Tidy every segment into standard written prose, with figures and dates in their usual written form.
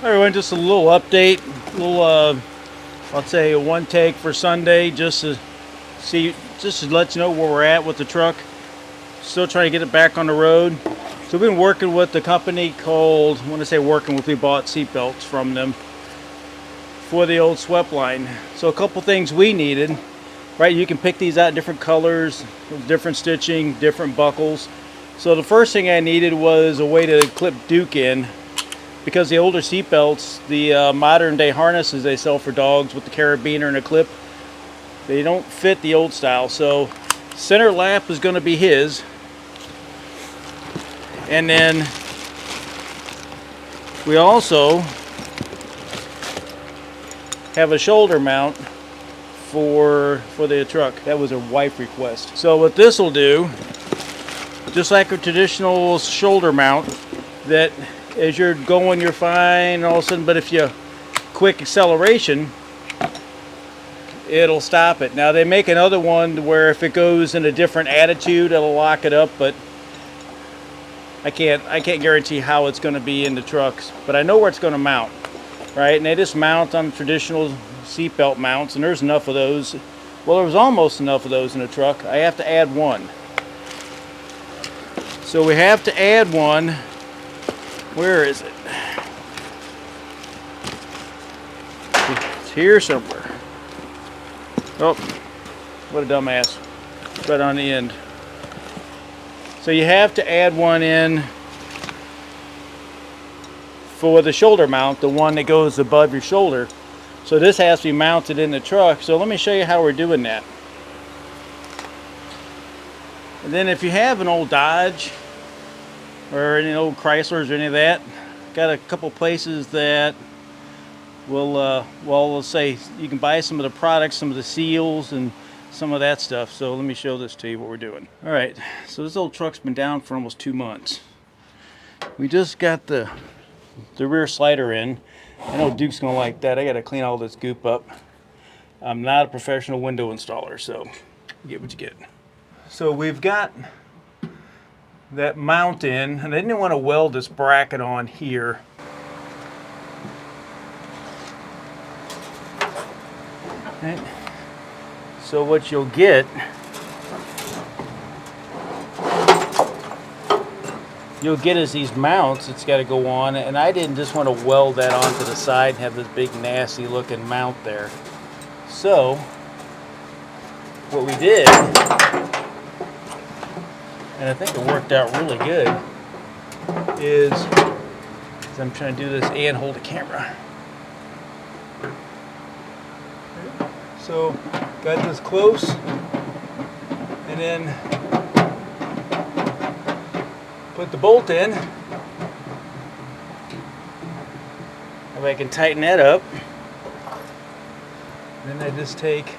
Everyone, just a little update, I'll say a one take for Sunday, just to let you know where we're at with the truck. Still trying to get it back on the road. So we've been working with the company called, when I say working with, we bought Seat Belts from them for the old swept line. So a couple things we needed, right? You can pick these out in different colors, different stitching, different buckles. So the first thing I needed was a way to clip Duke in, because the older seat belts, the modern day harnesses they sell for dogs with the carabiner and a clip, they don't fit the old style. So center lap is going to be his, and then we also have a shoulder mount for the truck. That was a wife request. So what this will do, just like a traditional shoulder mount, that as you're going you're fine all of a sudden, but if you quick acceleration, it'll stop it. Now they make another one where if it goes in a different attitude, it'll lock it up, but I can't guarantee how it's going to be in the trucks, but I know where it's going to mount, right? And they just mount on traditional seatbelt mounts, and there's enough of those. Well, there was almost enough of those in the truck. I have to add one. So we have to add one. Where is it? It's here somewhere. Oh, what a dumbass. Right on the end. So you have to add one in for the shoulder mount, the one that goes above your shoulder. So this has to be mounted in the truck. So let me show you how we're doing that. And then if you have an old Dodge or any old Chryslers or any of that, got a couple places that will, well, let's say you can buy some of the products, some of the seals and some of that stuff. So let me show this to you what we're doing. All right, so this old truck's been down for almost 2 months. We just got the rear slider in. I know Duke's gonna like that. I gotta clean all this goop up. I'm not a professional window installer, so you get what you get. So we've got that mount in, and I didn't want to weld this bracket on here. Right. So what you'll get, is these mounts. It's got to go on, and I didn't just want to weld that onto the side and have this big nasty looking mount there. So what we did, and I think it worked out really good, is I'm trying to do this and hold the camera. So got this close, and then put the bolt in. If I can tighten that up, then I just take,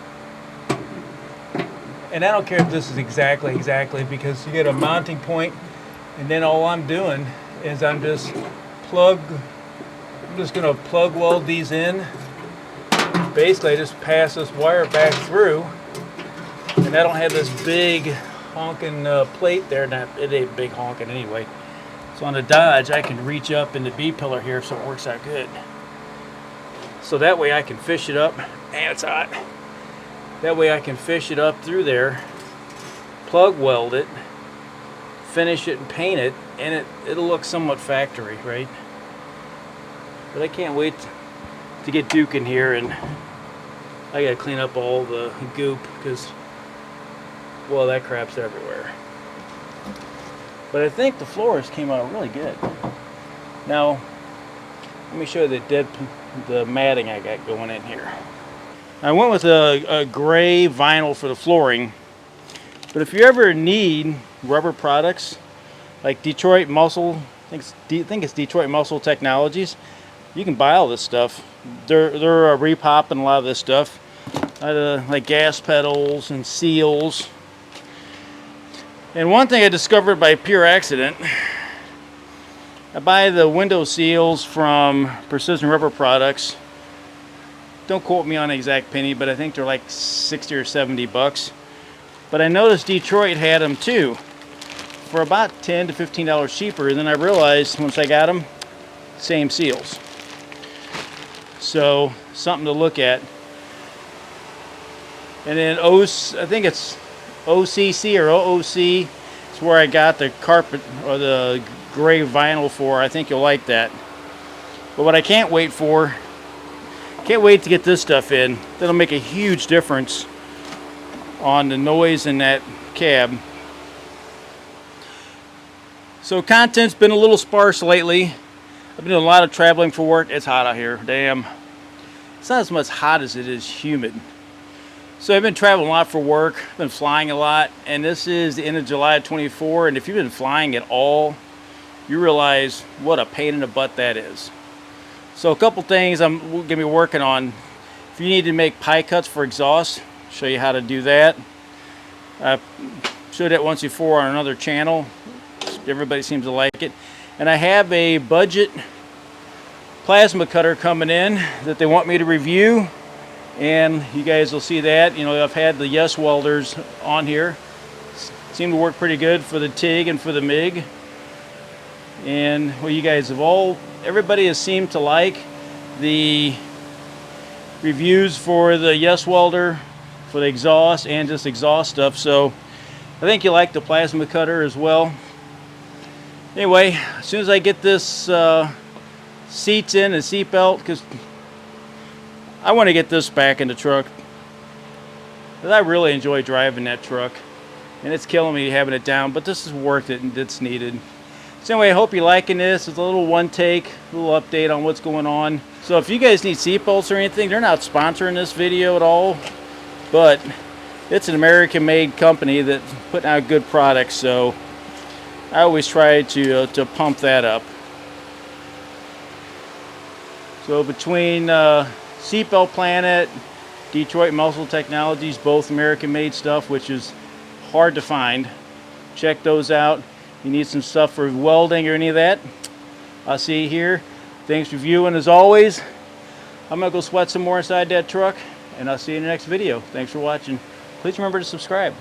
and I don't care if this is exactly, because you get a mounting point, and then all I'm doing is I'm just gonna plug weld these in. Basically I just pass this wire back through, and I don't have this big honking plate there. It ain't big honking anyway. So on the Dodge I can reach up in the B-pillar here, so it works out good. So that way I can fish it up, and it's hot. That way I can fish it up through there, plug weld it, finish it and paint it, and it'll look somewhat factory, right? But I can't wait to get Duke in here, and I gotta clean up all the goop because, well, that crap's everywhere. But I think the floors came out really good. Now, let me show you the matting I got going in here. I went with a gray vinyl for the flooring, but if you ever need rubber products like Detroit Muscle, I think it's Detroit Muscle Technologies, you can buy all this stuff. They're repopping a lot of this stuff, like gas pedals and seals. And one thing I discovered by pure accident, I buy the window seals from Precision Rubber Products. Don't quote me on the exact penny, but I think they're like 60 or 70 bucks. But I noticed Detroit had them too for about $10 to $15 cheaper. And then I realized once I got them, same seals. So something to look at. And then I think it's OCC or OOC. It's where I got the carpet or the gray vinyl for. I think you'll like that. But what I can't wait to get this stuff in. That'll make a huge difference on the noise in that cab. So content's been a little sparse lately. I've been doing a lot of traveling for work. It's hot out here. Damn. It's not as much hot as it is humid. So I've been traveling a lot for work. I've been flying a lot. And this is the end of July of 24. And if you've been flying at all, you realize what a pain in the butt that is. So a couple things I'm going to be working on. If you need to make pie cuts for exhaust, show you how to do that. I showed that once before on another channel. Everybody seems to like it. And I have a budget plasma cutter coming in that they want me to review, and you guys will see that. You know, I've had the Yes welders on here. Seem to work pretty good for the TIG and for the MIG. And well, you guys have everybody has seemed to like the reviews for the Yes welder, for the exhaust, and just exhaust stuff. So I think you like the plasma cutter as well. Anyway, as soon as I get this seats in and seat belt, because I want to get this back in the truck. Because I really enjoy driving that truck, and it's killing me having it down, but this is worth it and it's needed. So anyway, I hope you're liking this. It's a little one take, a little update on what's going on. So if you guys need seat belts or anything, they're not sponsoring this video at all, but it's an American made company that's putting out good products, so I always try to pump that up. So between Seat Belt Planit, Detroit Muscle Technologies, both American made stuff, which is hard to find. Check those out. You need some stuff for welding or any of that, I'll see you here. Thanks for viewing as always. I'm gonna go sweat some more inside that truck, and I'll see you in the next video. Thanks for watching. Please remember to subscribe.